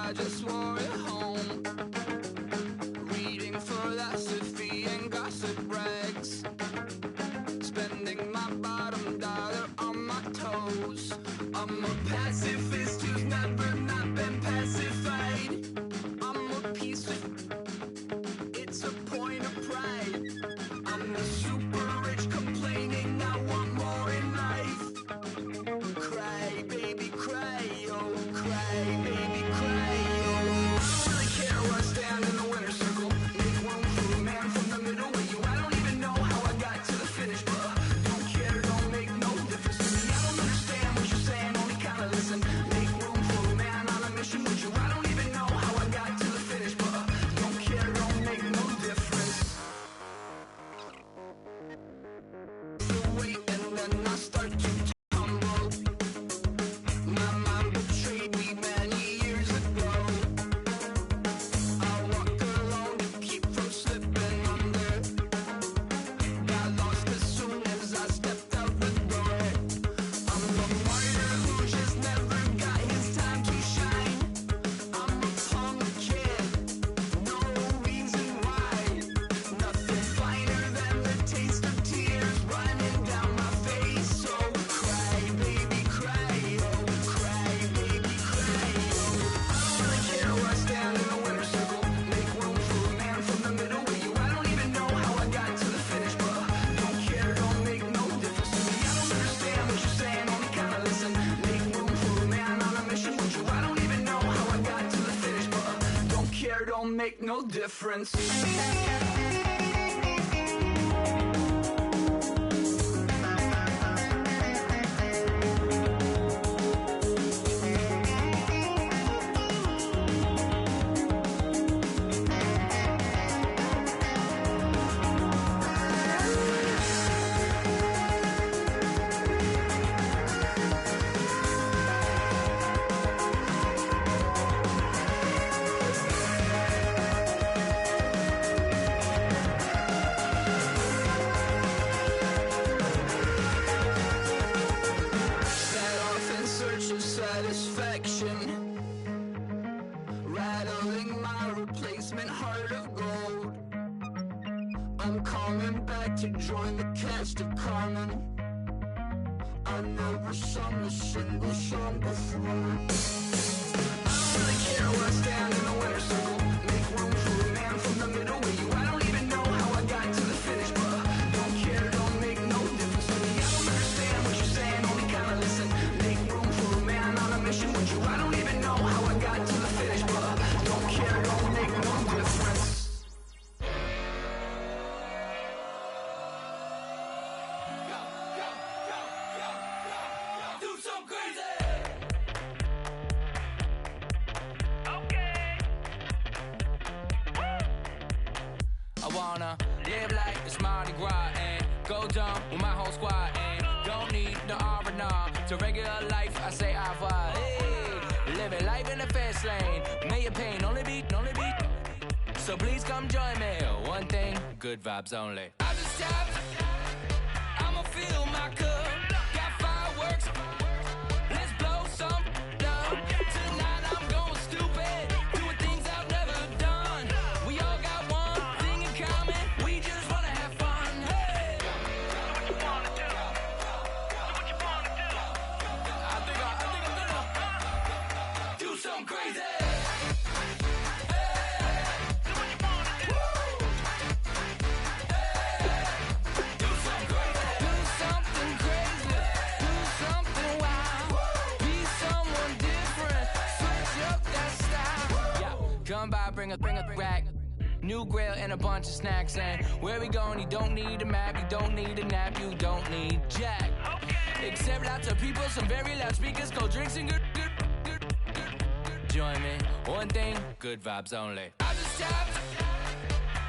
I just wore it home. Reading philosophy and gossip rags. Spending my bottom dollar on my toes. I'm a pacifist who's never not been pacified. I'm a piece of... It's a point of pride. I'm the super rich complaining I want more in life. Cry, baby, cry, oh, cry, baby, cry, oh. I don't really care where I stand in the winner's circle. Make room for a man from the middle with you. I don't even know how I got to the finish, but don't care, don't make no difference to me. I don't understand what you're saying, only kinda listen. Make room for a man on a mission with you. I don't even know how I got to the finish, but don't care, don't make no difference. Wait, and then I start to tumble. My mind betrayed me many years ago. I walked alone to keep from slipping under. Got lost as soon as I stepped out the door. I'm a martyr who just never got his time to shine. I'm a punk kid, no reason why. Nothing finer than the taste of tears running down my face. So cry, baby, cry, oh, cry, baby, cry, oh. I don't really care where I stand in the winner's circle. Make room for a man from the middle with you. I don't even know how I got to the finish, but don't care, don't make no difference to me. I don't understand what you're saying, only kinda listen. Make room for a man on a mission with you. I don't even know how I got to the finish, but don't care, don't make no difference. Set off in search of satisfaction, rattling my replacement heart of gold. I'm coming back to join the cast of Carmen. I never sung a single song before. I don't really care where I stand in the winner's circle. Make room for a man from the middle with you. I don't even know how I got to the finish, but don't care, don't make no difference to me. I don't understand what you're saying, only kinda listen. Make room for a man on a mission with you. I don't even know how I got to the finish, but don't care, don't make no difference. Do some crazy. I wanna live like it's Mardi Gras and go dumb with my whole squad and don't need no R&R to regular life. I say au revoir. Hey, living life in the fast lane. May your pain only beat. So please come join me. One thing, good vibes only. I just tapped. I'ma fill my cup. Got fireworks. Let's blow some down. Tonight I'm going stupid. Doing things I've never done. We all got one thing in common. We just wanna have fun. Hey. Do what you wanna do. Do what you wanna do. I think I'm gonna do something crazy. Come by, bring a rack. New grill and a bunch of snacks. And where we going, you don't need a map. You don't need a nap, you don't need jack. Except lots of people, some very loud speakers, cold drinks and good. Join me, one thing, good vibes only. I just tapped,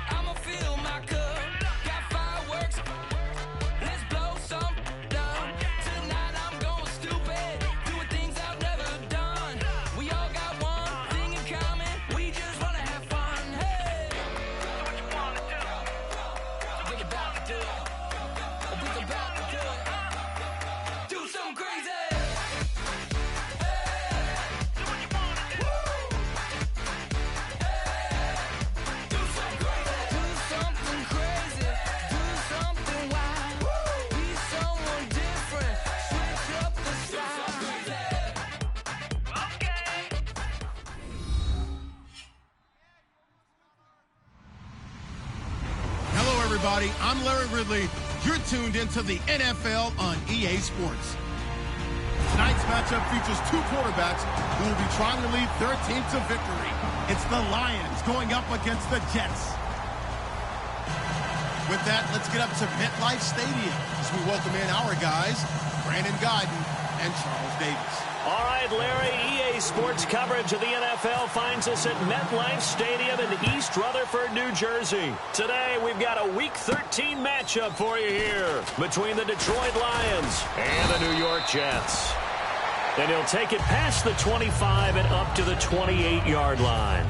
I'ma fill my cup. Got fireworks, let's blow some down. Tonight I'm going stupid, doing things I've never done. We all got one thing in common, we just wanna have fun. Hey, do what you wanna do. We about to do it. We about to do it. Do something crazy. Hey, do what you wanna do. everybody. I'm Larry Ridley. You're tuned into the NFL on EA Sports. Tonight's matchup features two quarterbacks who will be trying to lead their team to victory. It's the Lions going up against the Jets. With that, let's get up to MetLife Stadium as we welcome in our guys, Brandon Gaudin and Charles Davis. All right, Larry, EA Sports coverage of the NFL finds us at MetLife Stadium in East Rutherford, New Jersey. Today, we've got a Week 13 matchup for you here between the Detroit Lions and the New York Jets. And he'll take it past the 25 and up to the 28-yard line.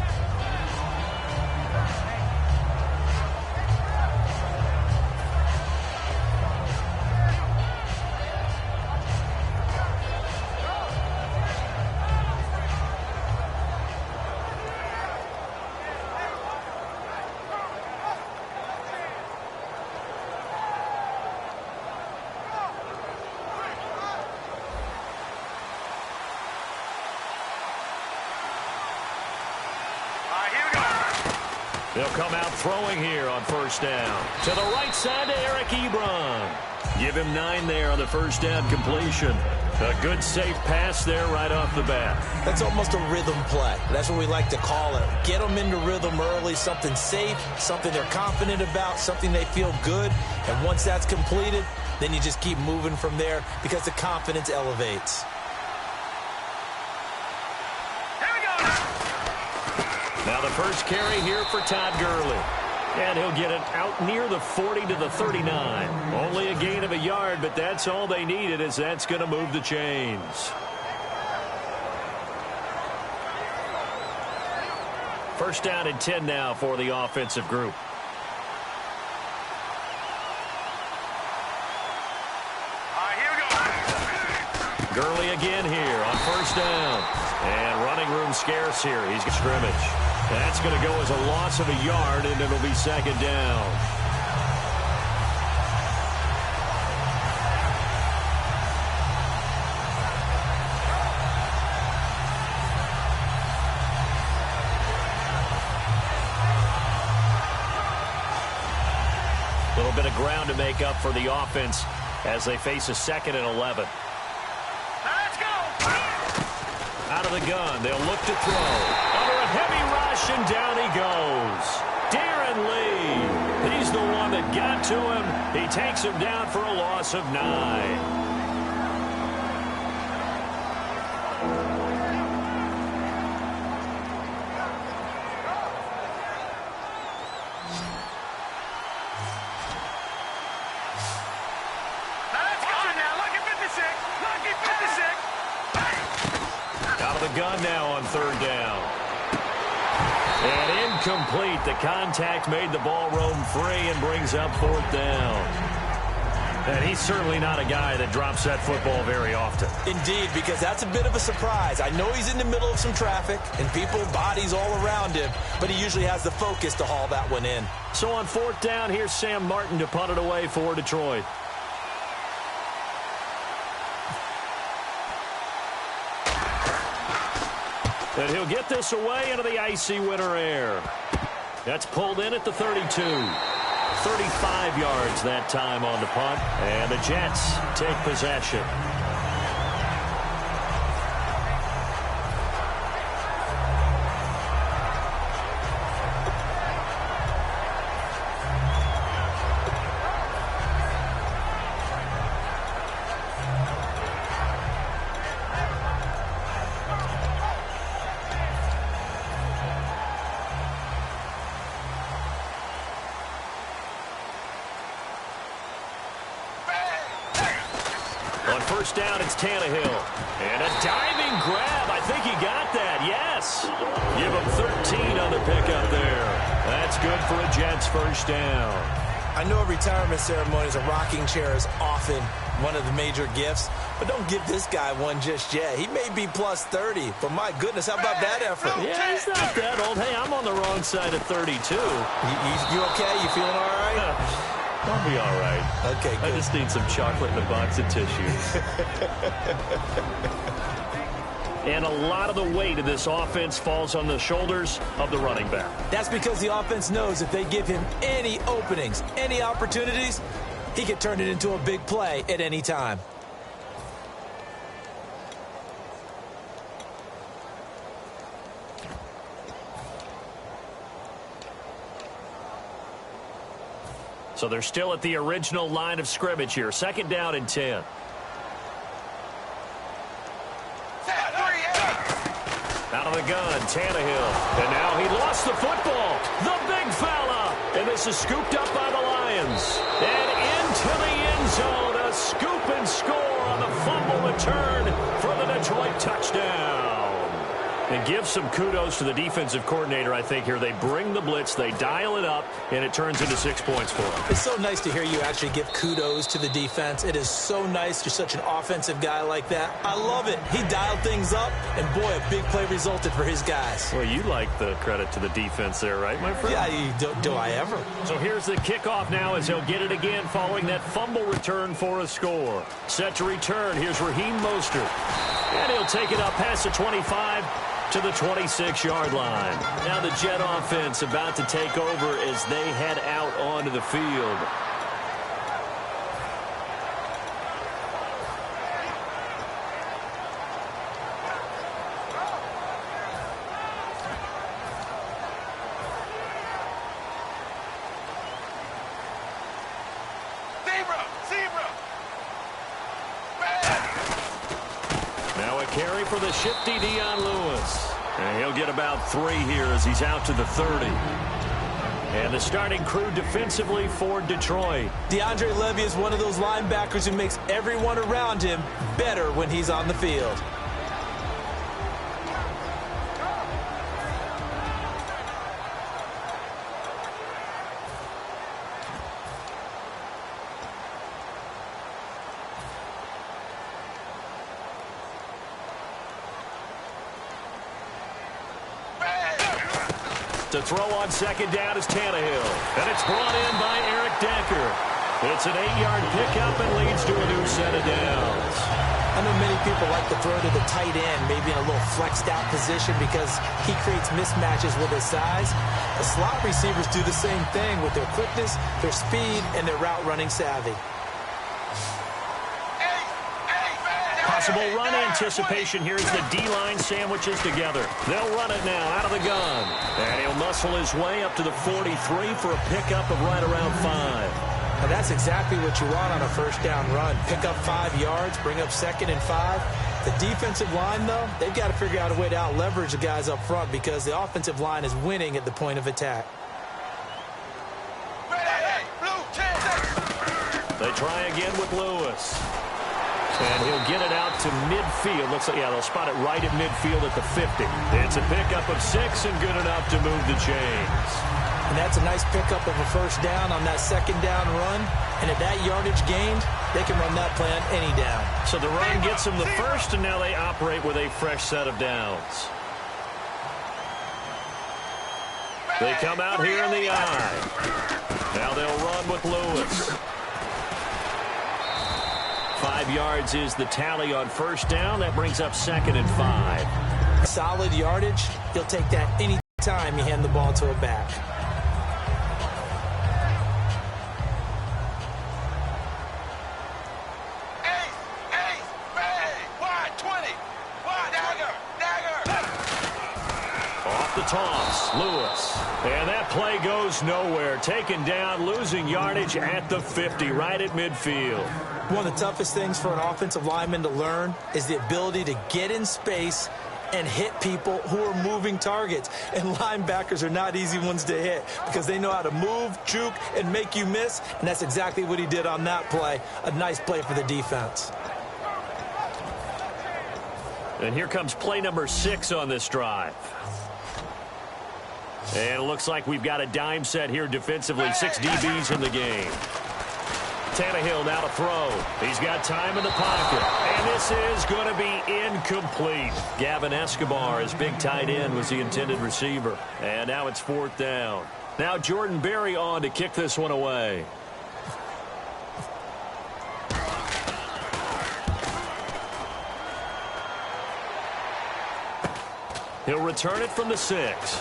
They'll come out throwing here on first down. To the right side to Eric Ebron. Give him 9 there on the first down completion. A good safe pass there right off the bat. That's almost a rhythm play. That's what we like to call it. Get them into rhythm early, something safe, something they're confident about, something they feel good. And once that's completed, then you just keep moving from there because the confidence elevates. Now the first carry here for Todd Gurley. And he'll get it out near the 40 to the 39. Only a gain of a yard, but that's all they needed, as that's going to move the chains. First down and 10 now for the offensive group. Gurley again here on first down. And running room scarce here. He's got scrimmage. That's going to go as a loss of a yard, and it'll be second down. A little bit of ground to make up for the offense as they face a 2nd and 11. Out of the gun, they'll look to throw. Under a heavy rush, and down he goes. Darren Lee. He's the one that got to him. He takes him down for a loss of 9. Gun now on third down. And incomplete. The contact made the ball roam free and brings up fourth down. And he's certainly not a guy that drops that football very often. Indeed, because that's a bit of a surprise. I know he's in the middle of some traffic and people, bodies all around him, but he usually has the focus to haul that one in. So on fourth down, here's Sam Martin to punt it away for Detroit. And he'll get this away into the icy winter air. That's pulled in at the 32. 35 yards that time on the punt. And the Jets take possession. First down, it's Tannehill. And a diving grab. I think he got that. Yes. Give him 13 on the pickup there. That's good for a Jets first down. I know at retirement ceremonies, a rocking chair is often one of the major gifts, but don't give this guy one just yet. He may be plus 30, but my goodness, how about that effort? Yeah, he's not that old. Hey, I'm on the wrong side of 32. You okay? You feeling all right? I'll be all right. Okay, good. I just need some chocolate and a box of tissues. And a lot of the weight of this offense falls on the shoulders of the running back. That's because the offense knows if they give him any openings, any opportunities, he can turn it into a big play at any time. So they're still at the original line of scrimmage here. 2nd down and 10. Out of the gun, Tannehill. And now he lost the football. The big fella. And this is scooped up by the Lions. And into the end zone. A scoop and score on the fumble return for the Detroit touchdown. And give some kudos to the defensive coordinator, I think, here. They bring the blitz, they dial it up, and it turns into 6 points for them. It's so nice to hear you actually give kudos to the defense. It is so nice. You're such an offensive guy like that. I love it. He dialed things up, and boy, a big play resulted for his guys. Well, you like the credit to the defense there, right, my friend? Yeah, do I ever? So here's the kickoff now as he'll get it again following that fumble return for a score. Set to return. Here's Raheem Mostert. And he'll take it up past the 25 to the 26-yard line. Now the Jet offense about to take over as they head out onto the field. Now a carry for the shifty Dion Lewis. And he'll get about 3 here as he's out to the 30. And the starting crew defensively for Detroit. DeAndre Levy is one of those linebackers who makes everyone around him better when he's on the field. To throw on 2nd down is Tannehill. And it's brought in by Eric Decker. It's an 8-yard pickup and leads to a new set of downs. I know many people like to throw to the tight end, maybe in a little flexed out position because he creates mismatches with his size. The slot receivers do the same thing with their quickness, their speed, and their route running savvy. Possible run anticipation here as the D-line sandwiches together. They'll run it now out of the gun. And he'll muscle his way up to the 43 for a pickup of right around 5. Now that's exactly what you want on a 1st down run. Pick up 5 yards, bring up 2nd and 5. The defensive line, though, they've got to figure out a way to out-leverage the guys up front because the offensive line is winning at the point of attack. They try again with Lewis. And he'll get it out to midfield. Looks like, yeah, they'll spot it right at midfield at the 50. It's a pickup of 6 and good enough to move the chains. And that's a nice pickup of a 1st down on that 2nd down run. And at that yardage gained, they can run that play on any down. So the run gets them the 1st, and now they operate with a fresh set of downs. They come out here in the eye. Now they'll run with Lewis. 5 yards is the tally on 1st down. That brings up 2nd and 5. Solid yardage. He'll take that any time you hand the ball to a back. Off the toss, Lewis. And that play goes nowhere. Taken down, losing yardage at the 50, right at midfield. One of the toughest things for an offensive lineman to learn is the ability to get in space and hit people who are moving targets. And linebackers are not easy ones to hit because they know how to move, juke, and make you miss. And that's exactly what he did on that play. A nice play for the defense. And here comes play number 6 on this drive. And it looks like we've got a dime set here defensively. 6 DBs in the game. Tannehill now to throw. He's got time in the pocket. And this is going to be incomplete. Gavin Escobar, his big tight end, was the intended receiver. And now it's 4th down. Now Jordan Berry on to kick this one away. He'll return it from the 6.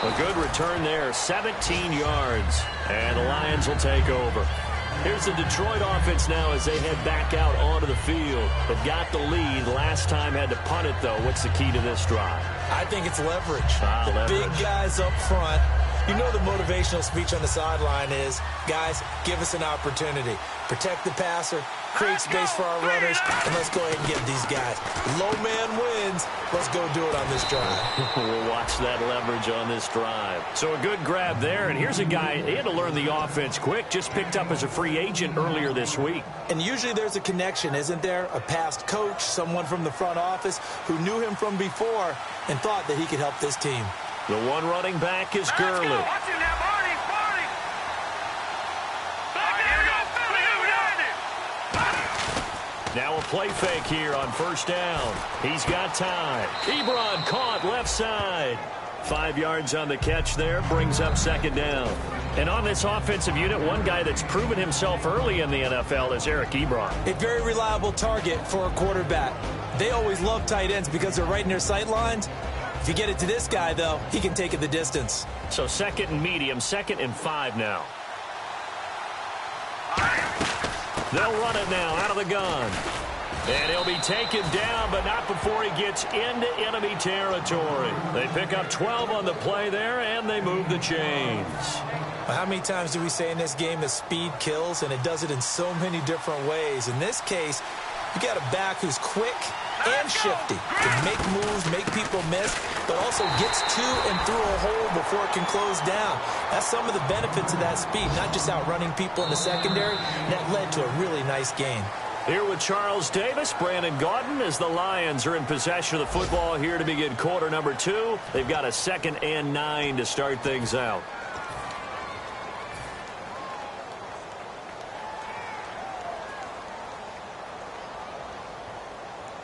A good return there, 17 yards. And the Lions will take over. Here's the Detroit offense now as they head back out onto the field. They've got the lead. Last time had to punt it, though. What's the key to this drive? I think it's leverage. Leverage. Big guys up front. You know the motivational speech on the sideline is, guys, give us an opportunity. Protect the passer, create space for our runners, and let's go ahead and get these guys. Low man wins. Let's go do it on this drive. We'll watch that leverage on this drive. So a good grab there, and here's a guy, he had to learn the offense quick, just picked up as a free agent earlier this week. And usually there's a connection, isn't there? A past coach, someone from the front office who knew him from before and thought that he could help this team. The one running back is Gurley. Now a play fake here on first down. He's got time. Ebron caught left side. 5 yards on the catch there, brings up second down. And on this offensive unit, one guy that's proven himself early in the NFL is Eric Ebron. A very reliable target for a quarterback. They always love tight ends because they're right in their sight lines. If you get it to this guy, though, he can take it the distance. So second and medium, 2nd and 5 now. They'll run it now out of the gun. And he'll be taken down, but not before he gets into enemy territory. They pick up 12 on the play there, and they move the chains. Well, how many times do we say in this game that speed kills, and it does it in so many different ways? In this case, you got a back who's quick and shifty, can make moves, make people miss, but also gets to and through a hole before it can close down. That's some of the benefits of that speed, not just outrunning people in the secondary. And that led to a really nice gain. Here with Charles Davis, Brandon Gaudin, as the Lions are in possession of the football here to begin quarter number 2. They've got a 2nd and 9 to start things out.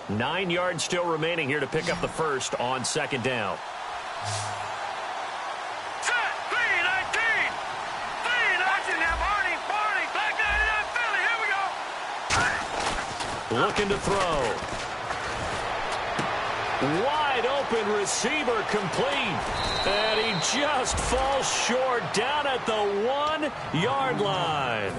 Nine yards still remaining here to pick up the first on second down. Looking to throw. Wide open receiver complete. And he just falls short down at the 1-yard line.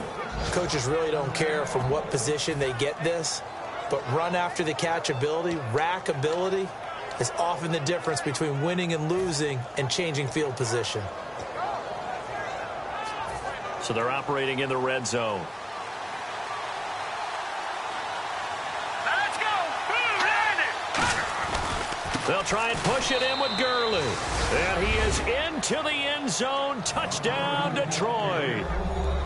Coaches really don't care from what position they get this. But run after the catch ability, rack ability, is often the difference between winning and losing and changing field position. So they're operating in the red zone. Let's go! They'll try and push it in with Gurley. And he is into the end zone. Touchdown, Detroit.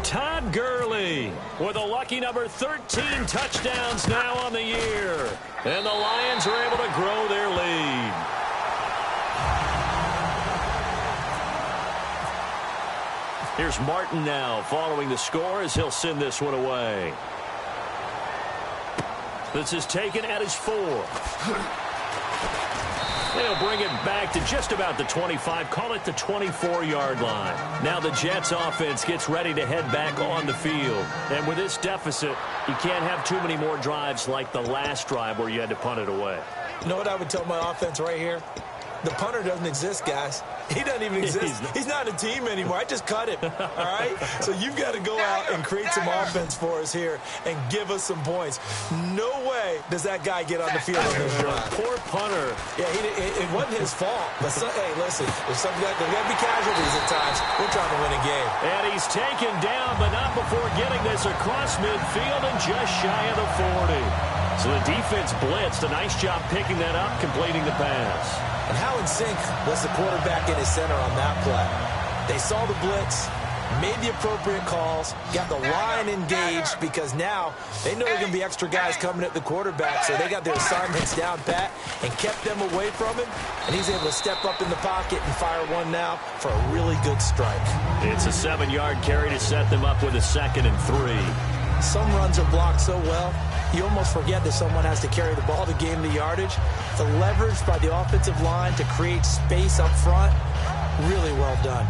Todd Gurley with a lucky number 13 touchdowns now on the year. And the Lions are able to grow their lead. Here's Martin now following the score as he'll send this one away. This is taken at his 4. They'll bring it back to just about the 25, call it the 24-yard line. Now the Jets offense gets ready to head back on the field. And with this deficit, you can't have too many more drives like the last drive where you had to punt it away. You know what I would tell my offense right here? The punter doesn't exist, guys. He doesn't even exist. He's not a team anymore. I just cut him, all right? So you've got to go out and create some offense for us here and give us some points. No way does that guy get on the field on this drive. Poor punter. Yeah, it wasn't his fault. But, hey, listen, there's got to be casualties at times. We're trying to win a game. And he's taken down, but not before getting this across midfield and just shy of the 40. So the defense blitzed. A nice job picking that up, completing the pass. And how in sync was the quarterback in his center on that play? They saw the blitz, made the appropriate calls, got the line engaged because now they know there are going to be extra guys coming at the quarterback, so they got their assignments down pat and kept them away from him, and he's able to step up in the pocket and fire one now for a really good strike. It's a 7-yard carry to set them up with a 2nd and 3. Some runs are blocked so well, you almost forget that someone has to carry the ball to gain the yardage. The leverage by the offensive line to create space up front, really well done.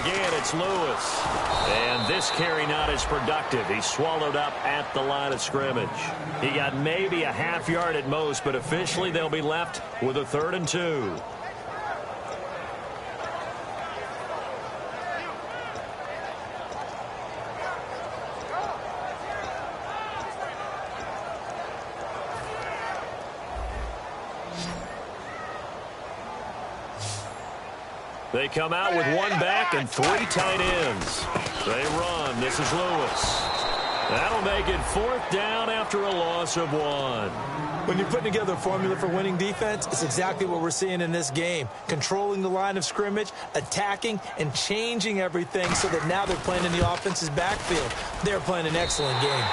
Again, it's it's Lewis. And this carry not as productive. He's swallowed up at the line of scrimmage. He got maybe a half yard at most, but officially they'll be left with a 3rd and 2. They come out with 1 back and 3 tight ends. They run. This is Lewis. That'll make it 4th down after a loss of 1. When you're putting together a formula for winning defense, it's exactly what we're seeing in this game. Controlling the line of scrimmage, attacking, and changing everything so that now they're playing in the offense's backfield. They're playing an excellent game.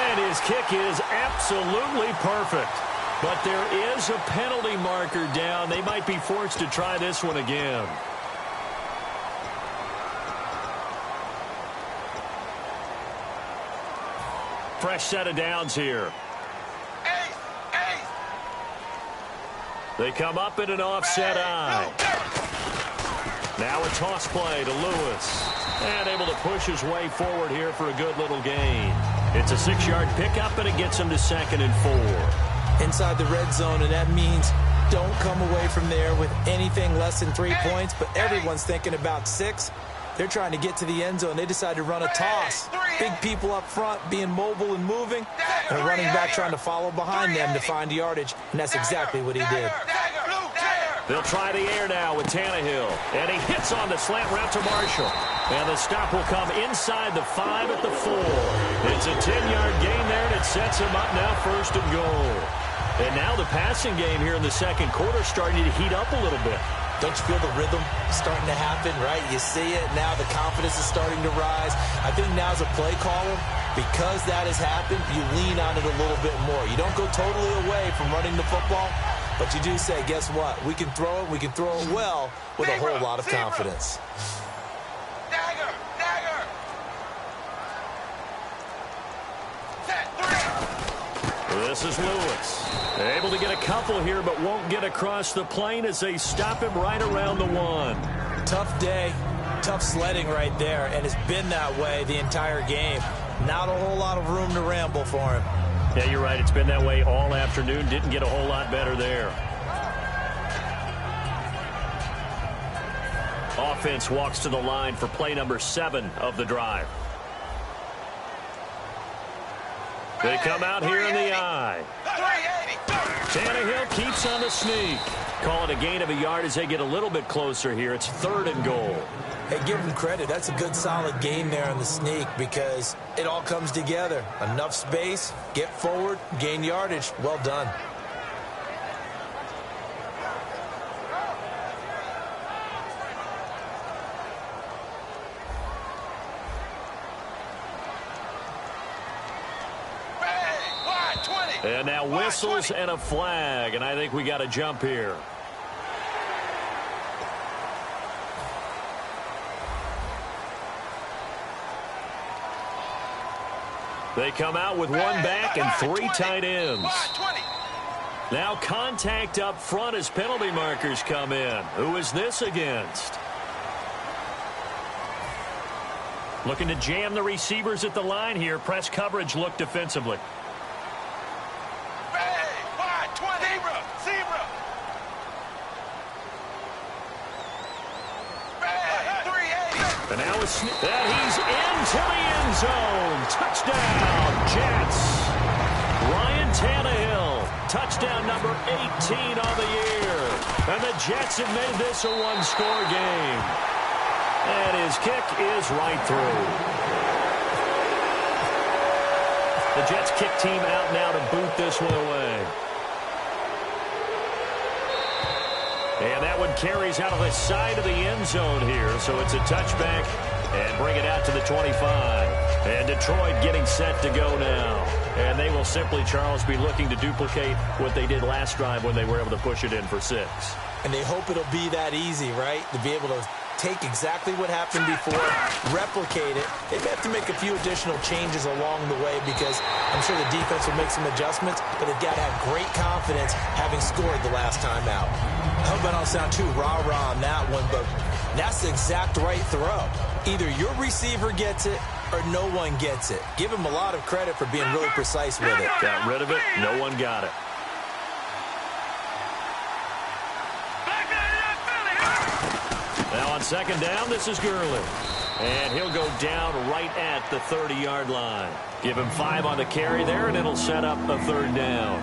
And his kick is absolutely perfect. But there is a penalty marker down. They might be forced to try this one again. Fresh set of downs here. They come up in an offset eye. Now a toss play to Lewis. And able to push his way forward here for a good little gain. It's a 6-yard pickup, and it gets him to 2nd and 4. Inside the red zone, and that means don't come away from there with anything less than 3 points, but everyone's thinking about 6. They're trying to get to the end zone. They decide to run a toss. Big people up front being mobile and moving, and a running back trying to follow behind them to find yardage, and that's exactly what he did. They'll try the air now with Tannehill, and he hits on the slant route to Marshall. And the stop will come inside the 5 at the 4. It's a 10-yard gain there, and it sets him up now 1st and goal. And now the passing game here in the 2nd quarter starting to heat up a little bit. Don't you feel the rhythm starting to happen, right? You see it. Now the confidence is starting to rise. I think now as a play caller, because that has happened, you lean on it a little bit more. You don't go totally away from running the football, but you do say, guess what? We can throw it. We can throw it well with a whole lot of confidence. This is Lewis. Able to get a couple here, but won't get across the plane as they stop him right around the 1. Tough day, tough sledding right there, and it's been that way the entire game. Not a whole lot of room to ramble for him. Yeah, you're right. It's been that way all afternoon. Didn't get a whole lot better there. Offense walks to the line for play number 7 of the drive. They come out here in the eye. Tannehill keeps on the sneak. Call it a gain of a yard as they get a little bit closer here. It's 3rd and goal. Hey, give him credit. That's a good, solid gain there on the sneak because it all comes together. Enough space, get forward, gain yardage. Well done. And now whistles and a flag, and I think we got a jump here. They come out with 1 back and 3 tight ends. Now contact up front as penalty markers come in. Who is this against? Looking to jam the receivers at the line here. Press coverage look defensively. And now he's into the end zone. Touchdown, Jets. Ryan Tannehill, touchdown number 18 on the year. And the Jets have made this a 1-score game. And his kick is right through. The Jets kick team out now to boot this one away. And that one carries out of the side of the end zone here. So it's a touchback and bring it out to the 25. And Detroit getting set to go now. And they will simply, Charles, be looking to duplicate what they did last drive when they were able to push it in for 6. And they hope it'll be that easy, right? To be able to take exactly what happened before, replicate it. They may have to make a few additional changes along the way because I'm sure the defense will make some adjustments, but they've got to have great confidence having scored the last time out. I hope I don't sound too rah-rah on that one, but That's the exact right throw. Either your receiver gets it or no one gets it. Give him a lot of credit for being really precise with it. Got rid of it. No one got it. Now on second down, this is Gurley. And he'll go down right at the 30-yard line. Give him 5 on the carry there, and it'll set up a third down.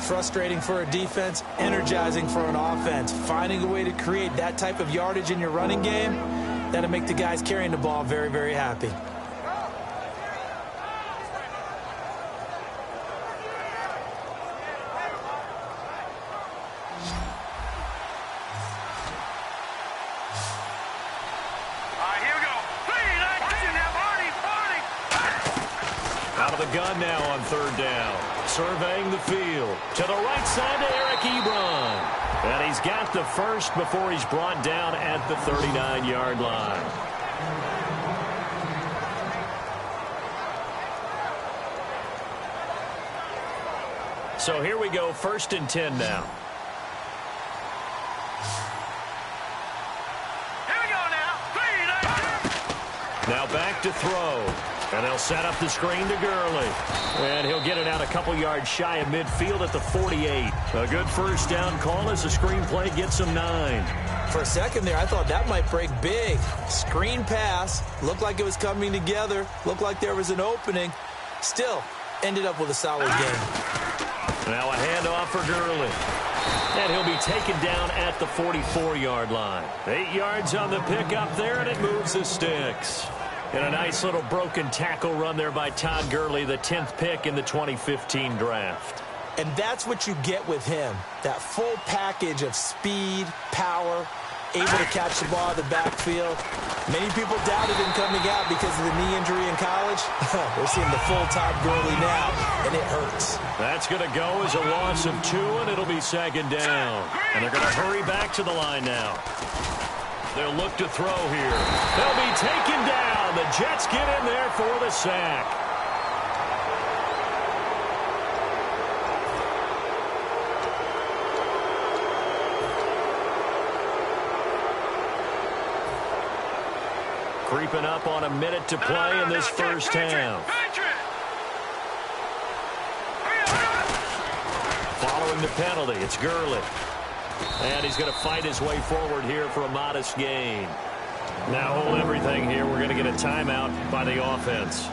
Frustrating for a defense, energizing for an offense. Finding a way to create that type of yardage in your running game, that'll make the guys carrying the ball very, very happy. Out of the gun now on third down. Surveying the field. To the right side to Eric Ebron. And he's got the first before he's brought down at the 39-yard line. So here we go, 1st and 10 now. Here we go now. Now back to throw. And they'll set up the screen to Gurley. And he'll get it out a couple yards shy of midfield at the 48. A good first down call as the screen play gets him 9. For a second there, I thought that might break big. Screen pass. Looked like it was coming together. Looked like there was an opening. Still, ended up with a solid game. Now a handoff for Gurley. And he'll be taken down at the 44-yard line. 8 yards on the pickup there, and it moves the sticks. And a nice little broken tackle run there by Todd Gurley, the 10th pick in the 2015 draft. And that's what you get with him. That full package of speed, power, able to catch the ball in the backfield. Many people doubted him coming out because of the knee injury in college. We're seeing the full Todd Gurley now, and it hurts. That's going to go as a loss of 2, and it'll be second down. And they're going to hurry back to the line now. They'll look to throw here. They'll be taken down. The Jets get in there for the sack. Creeping up on a minute to play in this first half. Following the penalty, it's Gurley. And he's going to fight his way forward here for a modest gain. Now hold everything here. We're going to get a timeout by the offense.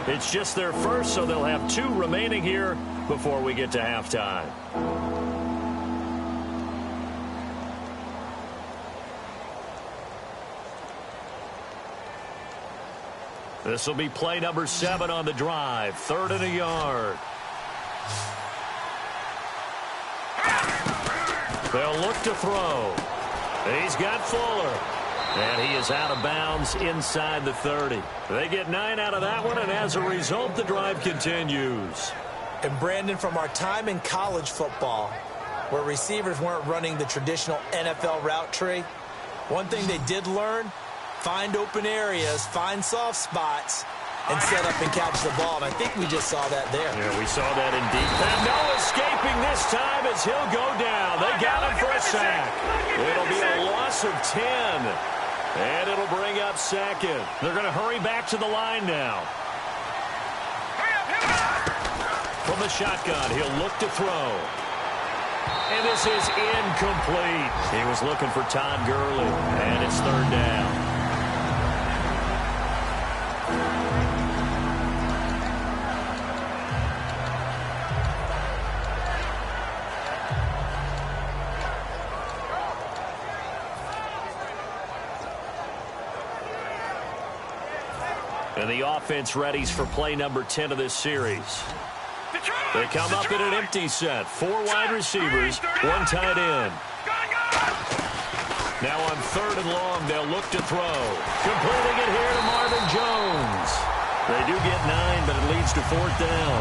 It's just their first, so they'll have 2 remaining here before we get to halftime. This will be play number 7 on the drive. 3rd and a yard. They'll look to throw. He's got Fuller. And he is out of bounds inside the 30. They get 9 out of that one, and as a result, the drive continues. And Brandon, from our time in college football, where receivers weren't running the traditional NFL route tree, one thing they did learn, find open areas, find soft spots, and set up and catch the ball. And I think we just saw that there. Yeah, we saw that indeed. And no escaping this time as he'll go down. They got him for a sack. It'll be a loss of 10. And it'll bring up second. They're going to hurry back to the line now. From the shotgun, he'll look to throw. And this is incomplete. He was looking for Todd Gurley. And it's 3rd down. And the offense readies for play number 10 of this series. They come up in an empty set. 4 wide receivers, 1 tight end. Now on 3rd and long, they'll look to throw. Completing it here to Marvin Jones. They do get 9, but it leads to 4th down.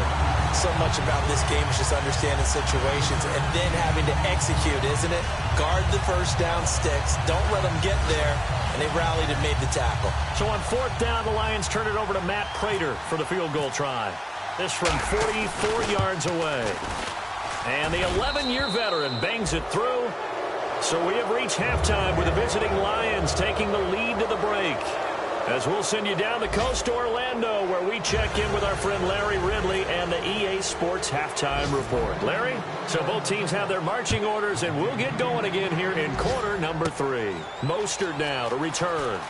So much about this game is just understanding situations and then having to execute, isn't it? Guard the first down sticks. Don't let them get there. And they rallied and made the tackle. So on 4th down, the Lions turn it over to Matt Prater for the field goal try. This from 44 yards away. And the 11-year veteran bangs it through. So we have reached halftime with the visiting Lions taking the lead to the break. As we'll send you down the coast to Orlando, where we check in with our friend Larry Ridley and the EA Sports Halftime Report. Larry, so both teams have their marching orders, and we'll get going again here in quarter number 3. Mostert now to return.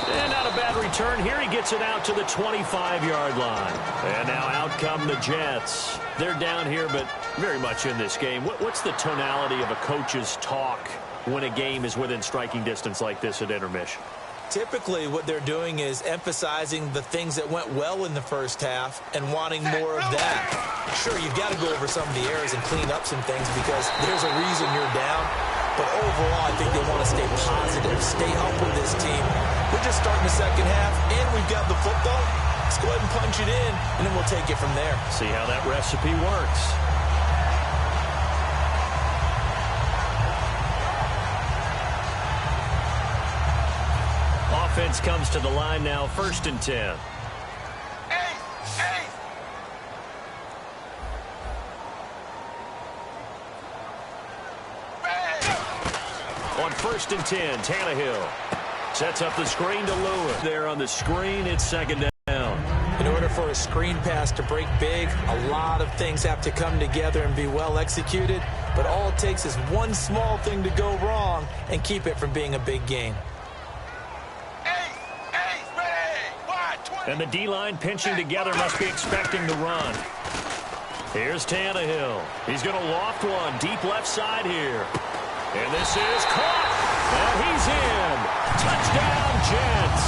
And not a bad return here. He gets it out to the 25-yard line. And now out come the Jets. They're down here, but very much in this game. What's the tonality of a coach's talk when a game is within striking distance like this at intermission? Typically, what they're doing is emphasizing the things that went well in the first half and wanting more of that. Sure, you've got to go over some of the errors and clean up some things because there's a reason you're down. But overall, I think they want to stay positive, stay up with this team. We're just starting the second half, and we've got the football. Let's go ahead and punch it in, and then we'll take it from there. See how that recipe works. Offense comes to the line now, 1st and 10. On 1st and 10, Tannehill sets up the screen to Lewis. There on the screen, it's 2nd down. In order for a screen pass to break big, a lot of things have to come together and be well executed. But all it takes is one small thing to go wrong and keep it from being a big gain. And the D-line pinching together must be expecting the run. Here's Tannehill. He's going to loft one deep left side here. And this is caught. And he's in. Touchdown, Jets.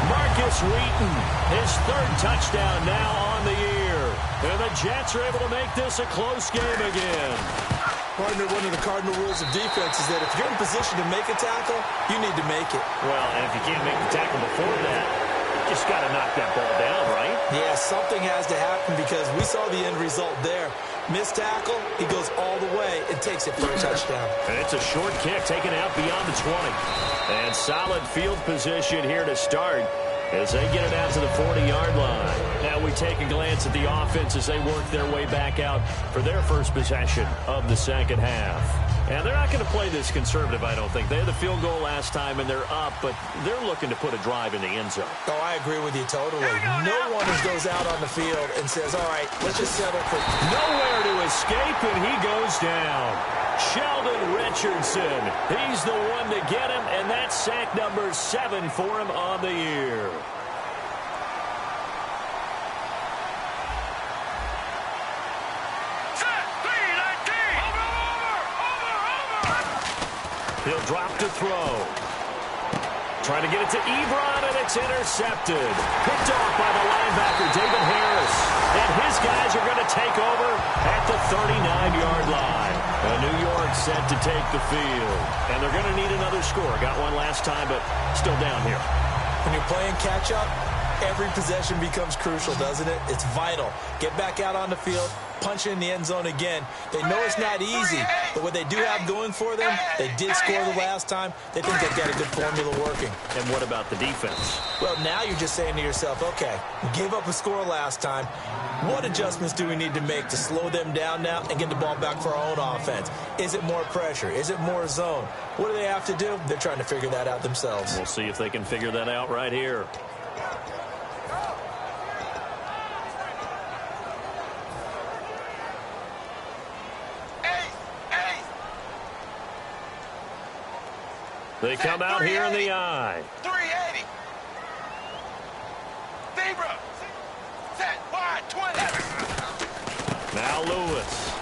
Marcus Wheaton, his 3rd touchdown now on the year. And the Jets are able to make this a close game again. Partner, one of the cardinal rules of defense is that if you're in position to make a tackle, you need to make it. Well, and if you can't make the tackle before that, you just got to knock that ball down, right? Yeah, something has to happen because we saw the end result there. Missed tackle, he goes all the way and takes it for a touchdown. And it's a short kick taken out beyond the 20. And solid field position here to start as they get it out to the 40-yard line. Now we take a glance at the offense as they work their way back out for their first possession of the second half. And they're not going to play this conservative, I don't think. They had the field goal last time, and they're up, but they're looking to put a drive in the end zone. Oh, I agree with you totally. No one goes out on the field and says, all right, let's just settle for... Nowhere to escape, and he goes down. Sheldon Richardson, he's the one to get him, and that's sack number 7 for him on the year. He'll drop to throw. Trying to get it to Ebron, and it's intercepted. Picked off by the linebacker, David Harris. And his guys are going to take over at the 39-yard line. New York set to take the field. And they're going to need another score. Got one last time, but still down here. When you're playing catch-up, every possession becomes crucial, doesn't it? It's vital. Get back out on the field, punch in the end zone again. They know it's not easy, but what they do have going for them, they did score the last time. They think they've got a good formula working. And what about the defense? Well, now you're just saying to yourself, okay, we gave up a score last time. What adjustments do we need to make to slow them down now and get the ball back for our own offense? Is it more pressure? Is it more zone? What do they have to do? They're trying to figure that out themselves. We'll see if they can figure that out right here. They come out here in the eye. 380. Zebra. Set wide 20. Now Lewis.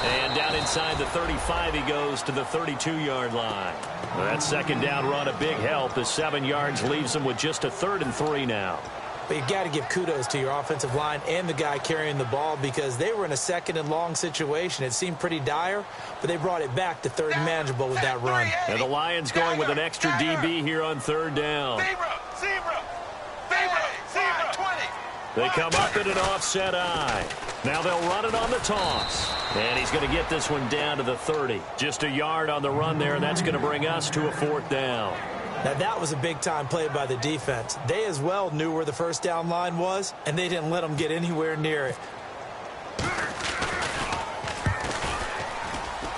And down inside the 35, he goes to the 32-yard line. That second down run a big help as 7 yards leaves them with just a 3rd and 3 now. But you've got to give kudos to your offensive line and the guy carrying the ball because they were in a 2nd and long situation. It seemed pretty dire, but they brought it back to 3rd and manageable with that run. And the Lions going with an extra DB here on 3rd down. Zebra. 20. They come up in an offset eye. Now they'll run it on the toss. And he's going to get this one down to the 30. Just a yard on the run there, and that's going to bring us to a 4th down. Now, that was a big-time play by the defense. They as well knew where the first down line was, and they didn't let them get anywhere near it.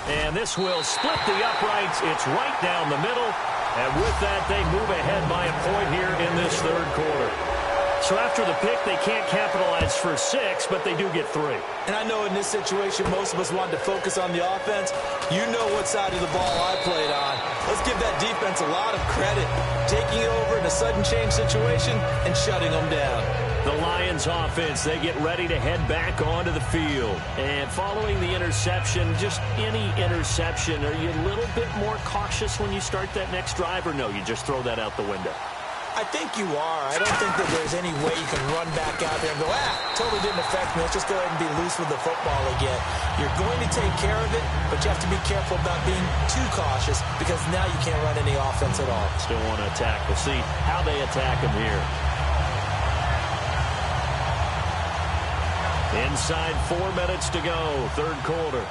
And this will split the uprights. It's right down the middle. And with that, they move ahead by a point here in this third quarter. So after the pick, they can't capitalize for 6, but they do get 3. And I know in this situation, most of us wanted to focus on the offense. You know what side of the ball I played on. Let's give that defense a lot of credit. Taking it over in a sudden change situation and shutting them down. The Lions offense, they get ready to head back onto the field. And following the interception, just any interception, are you a little bit more cautious when you start that next drive, or no, you just throw that out the window? I think you are. I don't think that there's any way you can run back out there and go, totally didn't affect me. Let's just go ahead and be loose with the football again. You're going to take care of it, but you have to be careful about being too cautious because now you can't run any offense at all. Still want to attack. We'll see how they attack him here. Inside 4 minutes to go, third quarter.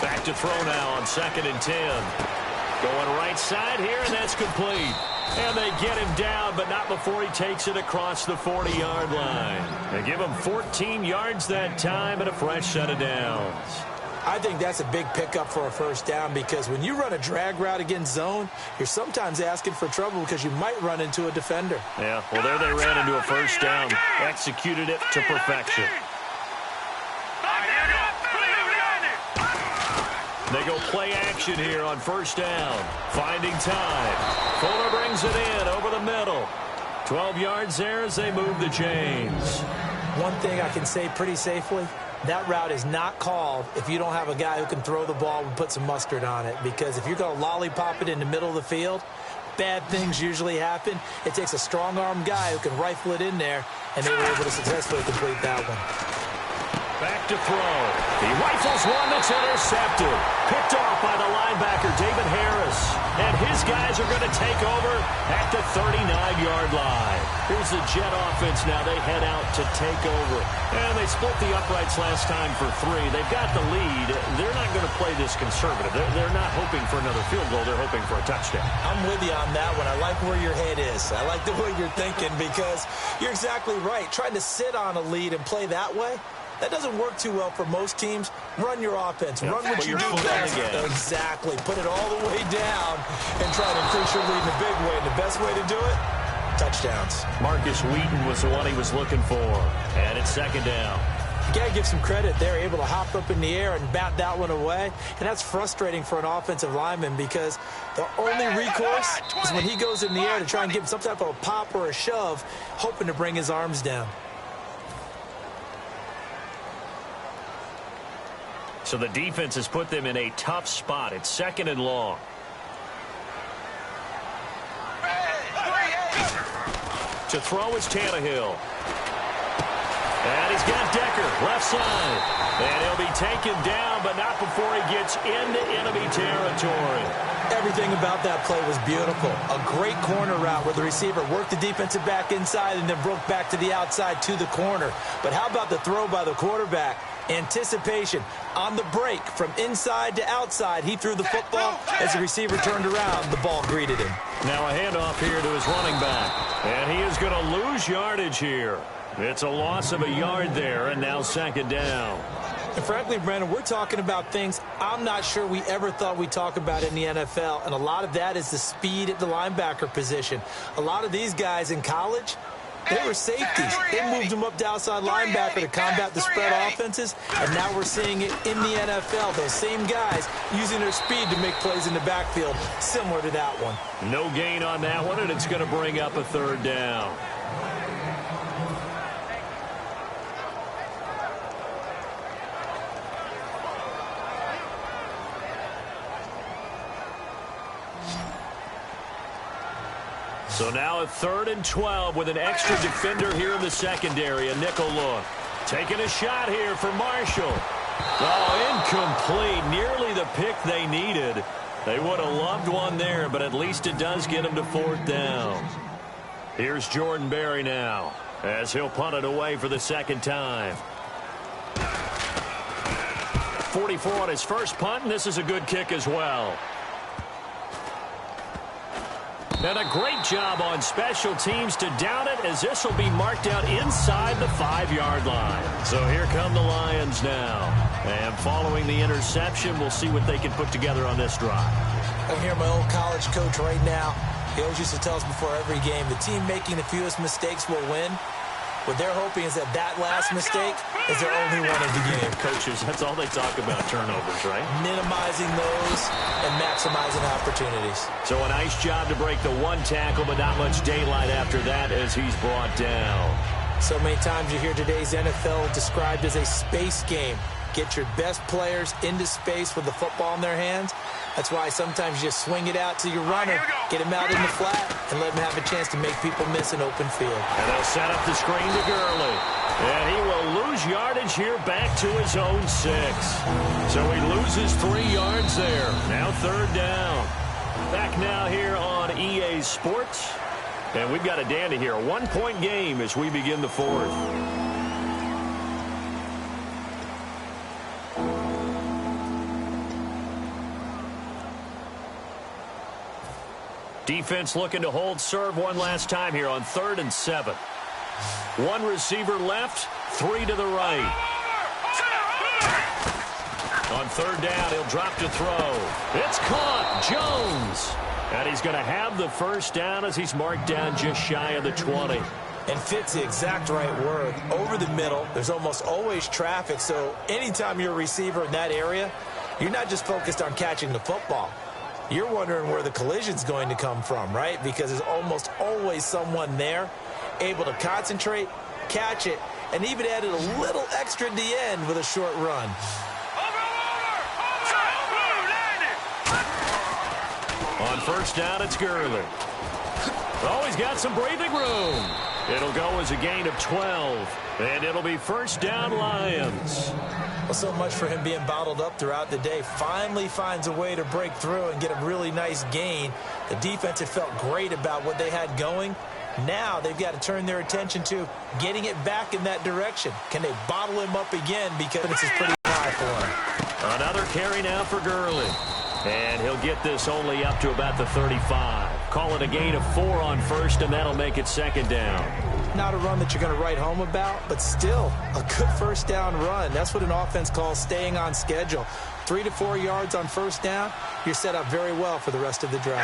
Back to throw now on 2nd and 10. Going right side here, and that's complete. And they get him down, but not before he takes it across the 40-yard line. They give him 14 yards that time and a fresh set of downs. I think that's a big pickup for a first down because when you run a drag route against zone, you're sometimes asking for trouble because you might run into a defender. Yeah, well, there they ran into a first down. Executed it to perfection. They go play action here on first down. Finding time. Fuller brings it in over the middle. 12 yards there as they move the chains. One thing I can say pretty safely, that route is not called if you don't have a guy who can throw the ball and put some mustard on it. Because if you're going to lollipop it in the middle of the field, bad things usually happen. It takes a strong-arm guy who can rifle it in there, and they were able to successfully complete that one. Back to throw. He rifles one that's intercepted. Picked off by the linebacker, David Harris. And his guys are going to take over at the 39-yard line. Here's the Jet offense now. They head out to take over. And they split the uprights last time for 3. They've got the lead. They're not going to play this conservative. They're not hoping for another field goal. They're hoping for a touchdown. I'm with you on that one. I like where your head is. I like the way you're thinking because you're exactly right. Trying to sit on a lead and play that way, that doesn't work too well for most teams. Run your offense. Run what you do best. Exactly. Put it all the way down and try to increase your lead in a big way. And the best way to do it, touchdowns. Marcus Wheaton was the one he was looking for. And it's 2nd down. You got to give some credit. They're able to hop up in the air and bat that one away. And that's frustrating for an offensive lineman because the only recourse is when he goes in the air to try and give some type of a pop or a shove, hoping to bring his arms down. So the defense has put them in a tough spot. It's 2nd and long. To throw is Tannehill. And he's got Decker, left side. And he'll be taken down, but not before he gets into enemy territory. Everything about that play was beautiful. A great corner route where the receiver worked the defensive back inside and then broke back to the outside to the corner. But how about the throw by the quarterback? Anticipation on the break from inside to outside. He threw the football. As the receiver turned around, the ball greeted him. Now a handoff here to his running back. And he is going to lose yardage here. It's a loss of a yard there, and now 2nd down. And frankly, Brandon, we're talking about things I'm not sure we ever thought we'd talk about in the NFL. And a lot of that is the speed at the linebacker position. A lot of these guys in college, they were safeties. They moved them up to outside linebacker to combat the spread offenses, and now we're seeing it in the NFL. Those same guys using their speed to make plays in the backfield, similar to that one. No gain on that one, and it's going to bring up a 3rd down. So now a 3rd and 12 with an extra defender here in the secondary, a nickel look. Taking a shot here for Marshall. Oh, incomplete. Nearly the pick they needed. They would have loved one there, but at least it does get them to 4th down. Here's Jordan Berry now as he'll punt it away for the 2nd time. 44 on his first punt, and this is a good kick as well. And a great job on special teams to down it, as this will be marked out inside the 5-yard line. So here come the Lions now. And following the interception, we'll see what they can put together on this drive. I hear my old college coach right now. He always used to tell us before every game, the team making the fewest mistakes will win. What they're hoping is that last mistake is their only one of the game. Coaches, that's all they talk about, turnovers, right? Minimizing those and maximizing opportunities. So a nice job to break the one tackle, but not much daylight after that as he's brought down. So many times you hear today's NFL described as a space game. Get your best players into space with the football in their hands. That's why sometimes you just swing it out to your runner, get him out in the flat, and let him have a chance to make people miss an open field. And they'll set up the screen to Gurley. And he will lose yardage here back to his own 6. So he loses 3 yards there. Now 3rd down. Back now here on EA Sports. And we've got a dandy here. A 1-point game as we begin the 4th. Defense looking to hold serve one last time here on 3rd and 7. 1 receiver left, 3 to the right. On 3rd down, he'll drop to throw. It's caught. Jones. And he's going to have the 1st down as he's marked down just shy of the 20. And fits the exact right word. Over the middle, there's almost always traffic. So anytime you're a receiver in that area, you're not just focused on catching the football. You're wondering where the collision's going to come from, right? Because there's almost always someone there able to concentrate, catch it, and even added a little extra at the end with a short run. On 1st down, it's Gurley. Oh, he's got some breathing room. It'll go as a gain of 12, and it'll be 1st down Lions. Well, so much for him being bottled up throughout the day. Finally finds a way to break through and get a really nice gain. The defense had felt great about what they had going. Now they've got to turn their attention to getting it back in that direction. Can they bottle him up again, because it's pretty high for him. Another carry now for Gurley. And he'll get this only up to about the 35. Call it a gain of 4 on 1st, and that'll make it 2nd down. Not a run that you're going to write home about, but still a good 1st down run. That's what an offense calls staying on schedule. 3 to 4 yards on 1st down, you're set up very well for the rest of the drive.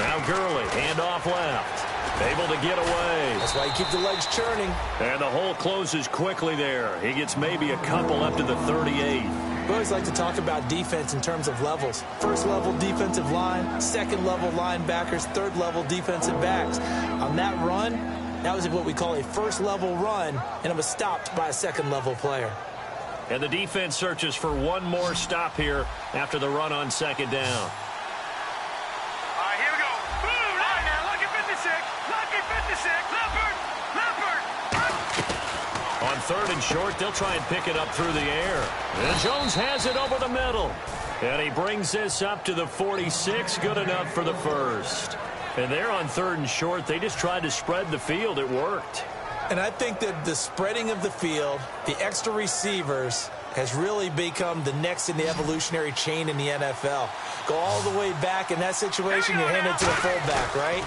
Now Gurley, handoff left. Able to get away. That's why you keep the legs churning. And the hole closes quickly there. He gets maybe a couple up to the 38. We always like to talk about defense in terms of levels. 1st level defensive line, 2nd level linebackers, 3rd level defensive backs. On that run, that was what we call a 1st level run, and it was stopped by a 2nd level player. And the defense searches for one more stop here after the run on 2nd down. Here we go. Boom! Right now, lucky 56. Lucky 56. Leopard! On 3rd and short, they'll try and pick it up through the air. And Jones has it over the middle. And he brings this up to the 46. Good enough for the 1st. And there on 3rd and short, they just tried to spread the field. It worked. And I think that the spreading of the field, the extra receivers, has really become the next in the evolutionary chain in the NFL. Go all the way back in that situation, you're handed to the fullback, right?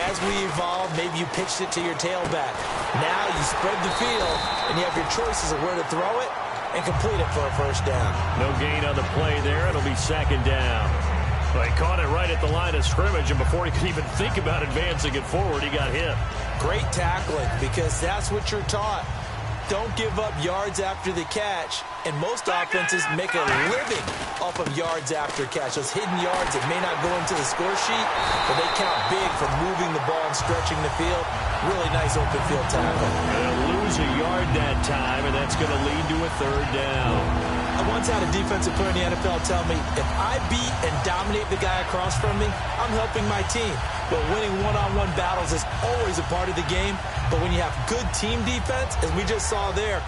As we evolve, maybe you pitched it to your tailback. Now you spread the field, and you have your choices of where to throw it and complete it for a 1st down. No gain on the play there. It'll be 2nd down. Well, he caught it right at the line of scrimmage, and before he could even think about advancing it forward, he got hit. Great tackling, because that's what you're taught. Don't give up yards after the catch, and most offenses make a living off of yards after catch. Those hidden yards that may not go into the score sheet, but they count big for moving the ball and stretching the field. Really nice open field tackle. They'll lose a yard that time, and that's going to lead to a 3rd down. I once had a defensive player in the NFL tell me, if I beat and dominate the guy across from me, I'm helping my team. But winning one-on-one battles is always a part of the game. But when you have good team defense, as we just saw there,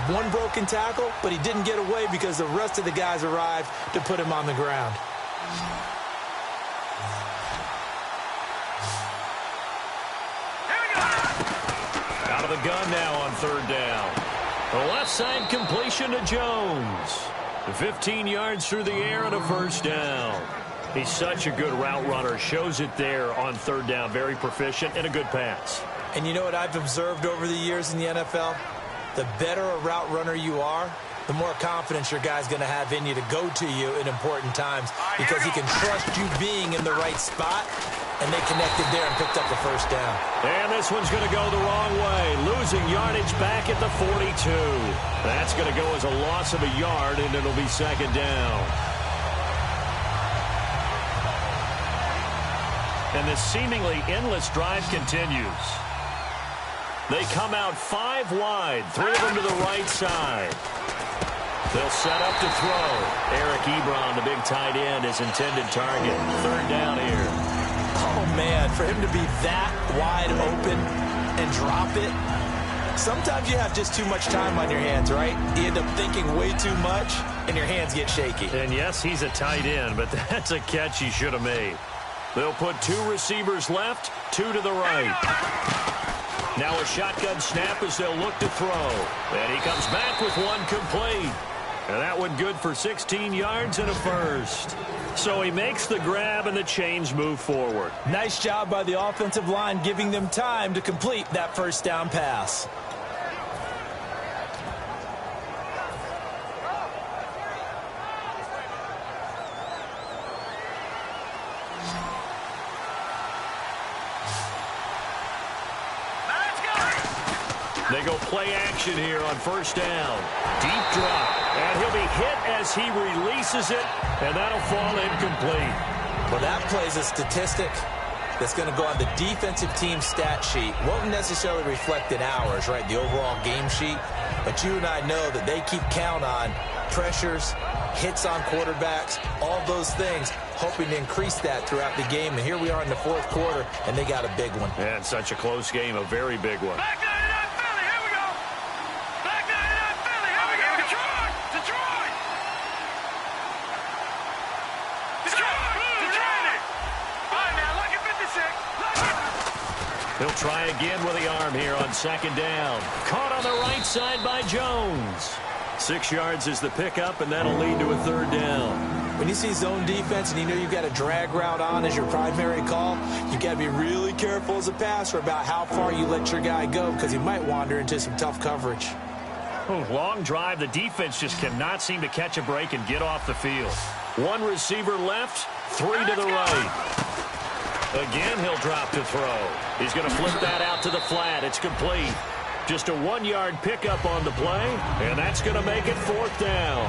one broken tackle, but he didn't get away because the rest of the guys arrived to put him on the ground. Out of the gun now on 3rd down. The left side completion to Jones. 15 yards through the air and a 1st down. He's such a good route runner. Shows it there on third down. Very proficient and a good pass. And you know what I've observed over the years in the NFL? The better a route runner you are, the more confidence your guy's going to have in you to go to you in important times because he can trust you being in the right spot, and they connected there and picked up the first down. And this one's going to go the wrong way, losing yardage back at the 42. That's going to go as a loss of a yard, and it'll be second down. And this seemingly endless drive continues. They come out 5 wide, 3 of them to the right side. They'll set up to throw. Eric Ebron, the big tight end, is intended target. Third down here. Oh, man, for him to be that wide open and drop it. Sometimes you have just too much time on your hands, right? You end up thinking way too much, and your hands get shaky. And yes, he's a tight end, but that's a catch he should have made. They'll put 2 receivers left, 2 to the right. Now a shotgun snap as they'll look to throw. And he comes back with one complete. And that one good for 16 yards and a first. So he makes the grab and the chains move forward. Nice job by the offensive line giving them time to complete that first down pass. They go play action here on first down. Deep drop. And he'll be hit as he releases it, and that'll fall incomplete. Well, that plays a statistic that's going to go on the defensive team stat sheet. Won't necessarily reflect in ours, right, the overall game sheet. But you and I know that they keep count on pressures, hits on quarterbacks, all those things, hoping to increase that throughout the game. And here we are in the fourth quarter, and they got a big one. And such a close game, a very big one. Back 99 Philly, here we go. Back 99 Philly, here we go. Detroit! Detroit! Detroit! Detroit! All right, now, lucky 56. Lucky. He'll try again with the arm here on second down. Caught on the right side by Jones. 6 yards is the pickup, and that'll lead to a third down. When you see zone defense and you know you've got a drag route on as your primary call, you got to be really careful as a passer about how far you let your guy go because he might wander into some tough coverage. Long drive. The defense just cannot seem to catch a break and get off the field. 1 receiver left, 3 to the right. Again, he'll drop to throw. He's going to flip that out to the flat. It's complete. Just a 1-yard pickup on the play, and that's going to make it fourth down.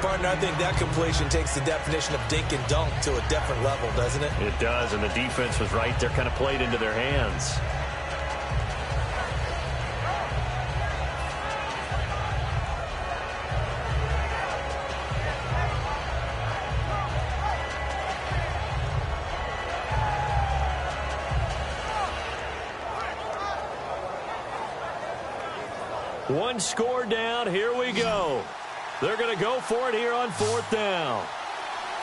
Partner, I think that completion takes the definition of dink and dunk to a different level, doesn't it? It does, and the defense was right there, kind of played into their hands. One score down. Here we go. They're going to go for it here on fourth down.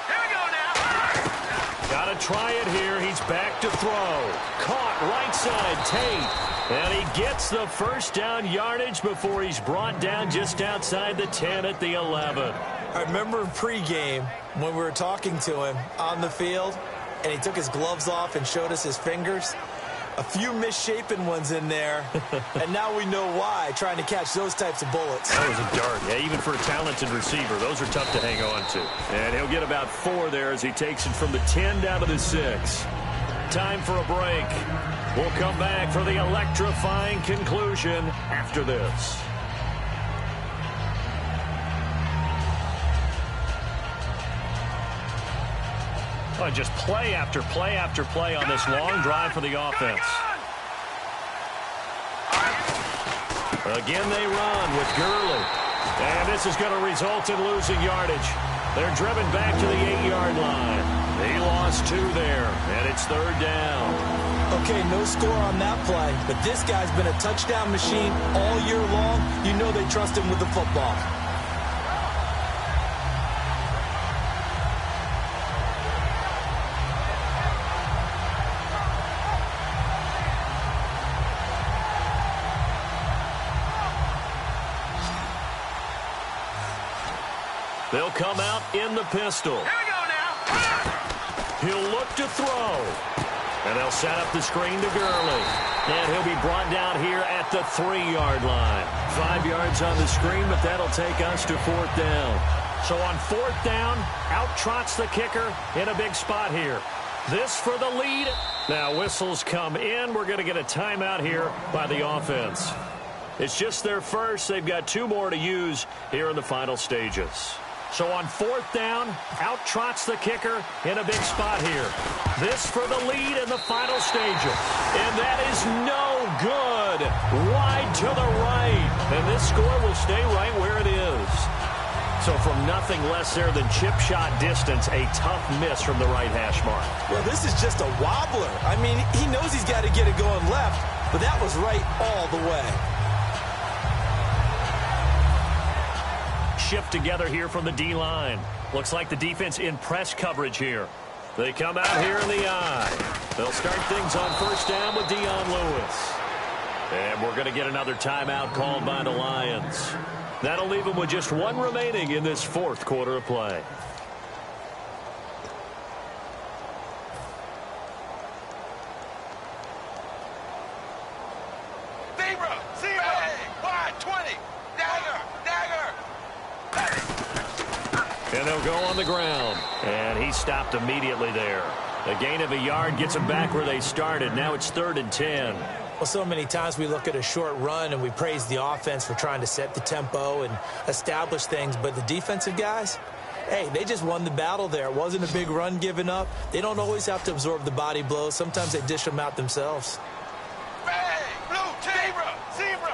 Here we go now. Got to try it here. He's back to throw. Caught right side, Tate. And he gets the first down yardage before he's brought down just outside the 10 at the 11. I remember pregame when we were talking to him on the field, and he took his gloves off and showed us his fingers. A few misshapen ones in there, and now we know why, trying to catch those types of bullets. That was a dart. Yeah, even for a talented receiver, those are tough to hang on to. And he'll get about 4 there as he takes it from the 10 down to the 6. Time for a break. We'll come back for the electrifying conclusion after this. Oh, just play after play after play on this long drive for the offense. Again, they run with Gurley. And this is going to result in losing yardage. They're driven back to the 8-yard line. He lost 2 there, and it's third down. Okay, no score on that play, but this guy's been a touchdown machine all year long. You know they trust him with the football. They'll come out in the pistol. Here we go now. He'll look to throw. And they'll set up the screen to Gurley. And he'll be brought down here at the 3-yard line. 5 yards on the screen, but that'll take us to 4th down. So on 4th down, out trots the kicker in a big spot here. This for the lead. Now whistles come in. We're going to get a timeout here by the offense. It's just their first. They've got 2 more to use here in the final stages. So on 4th down, out trots the kicker in a big spot here. This for the lead in the final stages. And that is no good. Wide to the right. And this score will stay right where it is. So from nothing less there than chip shot distance, a tough miss from the right hash mark. Well, this is just a wobbler. I mean, he knows he's got to get it going left, but that was right all the way. Shift together here from the D-line. Looks like the defense in press coverage here. They come out here in the eye. They'll start things on 1st down with Dion Lewis. And we're going to get another timeout called by the Lions. That'll leave them with just 1 remaining in this 4th quarter of play. Zebra, wide, 20, dagger. And they'll go on the ground. And he stopped immediately there. A gain of a yard gets them back where they started. Now it's 3rd and 10. Well, so many times we look at a short run and we praise the offense for trying to set the tempo and establish things. But the defensive guys, hey, they just won the battle there. It wasn't a big run given up. They don't always have to absorb the body blows. Sometimes they dish them out themselves. Zebra.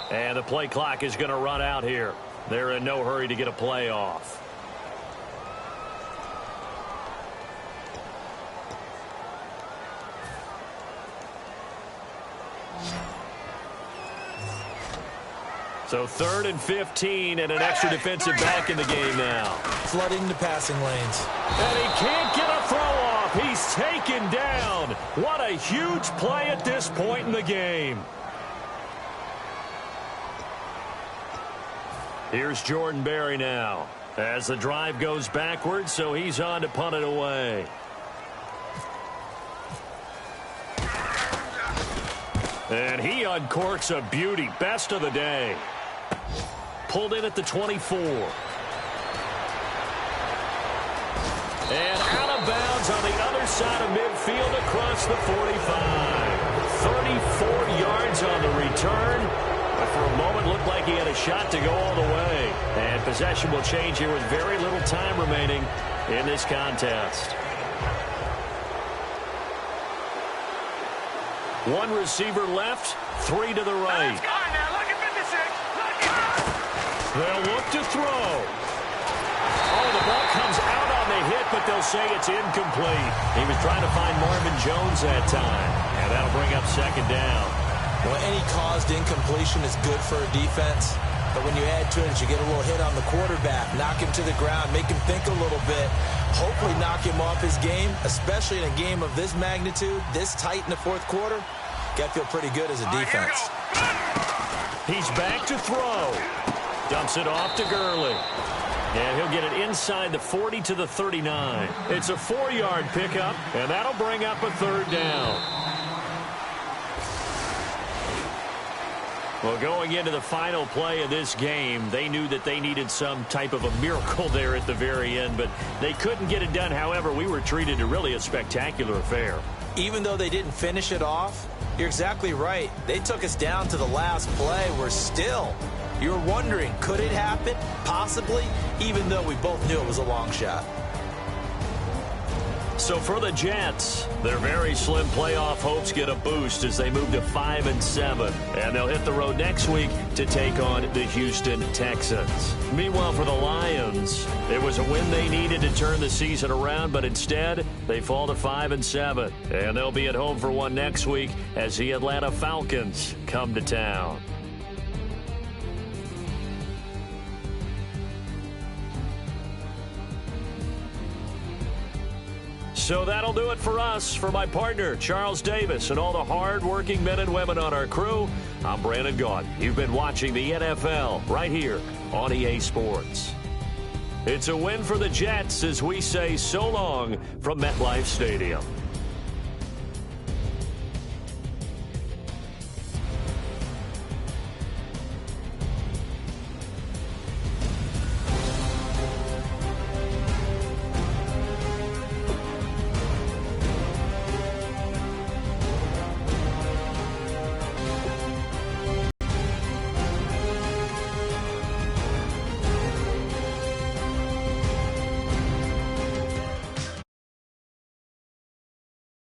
And the play clock is going to run out here. They're in no hurry to get a play off. So 3rd and 15 and an extra defensive back in the game now. Flooding the passing lanes. And he can't get a throw off. He's taken down. What a huge play at this point in the game. Here's Jordan Berry now as the drive goes backwards, so he's on to punt it away. And he uncorks a beauty. Best of the day. Pulled in at the 24. And out of bounds on the other side of midfield across the 45. 34 yards on the return. But for a moment, looked like he had a shot to go all the way. And possession will change here with very little time remaining in this contest. 1 receiver left, 3 to the right. They'll look to throw. Oh, the ball comes out on the hit, but they'll say it's incomplete. He was trying to find Marvin Jones that time. And that'll bring up 2nd down. Well, any caused incompletion is good for a defense. But when you add to it, you get a little hit on the quarterback, knock him to the ground, make him think a little bit, hopefully knock him off his game, especially in a game of this magnitude, this tight in the 4th quarter. Got to feel pretty good as a defense. He's back to throw. Dumps it off to Gurley. And he'll get it inside the 40 to the 39. It's a 4-yard pickup, and that'll bring up a 3rd down. Well, going into the final play of this game, they knew that they needed some type of a miracle there at the very end, but they couldn't get it done. However, we were treated to really a spectacular affair. Even though they didn't finish it off, you're exactly right. They took us down to the last play. You're wondering, could it happen? Possibly, even though we both knew it was a long shot. So for the Jets, their very slim playoff hopes get a boost as they move to 5-7. And they'll hit the road next week to take on the Houston Texans. Meanwhile, for the Lions, it was a win they needed to turn the season around, but instead, they fall to 5-7. And they'll be at home for one next week as the Atlanta Falcons come to town. So that'll do it for us. For my partner, Charles Davis, and all the hard-working men and women on our crew, I'm Brandon Gaudin. You've been watching the NFL right here on EA Sports. It's a win for the Jets as we say so long from MetLife Stadium.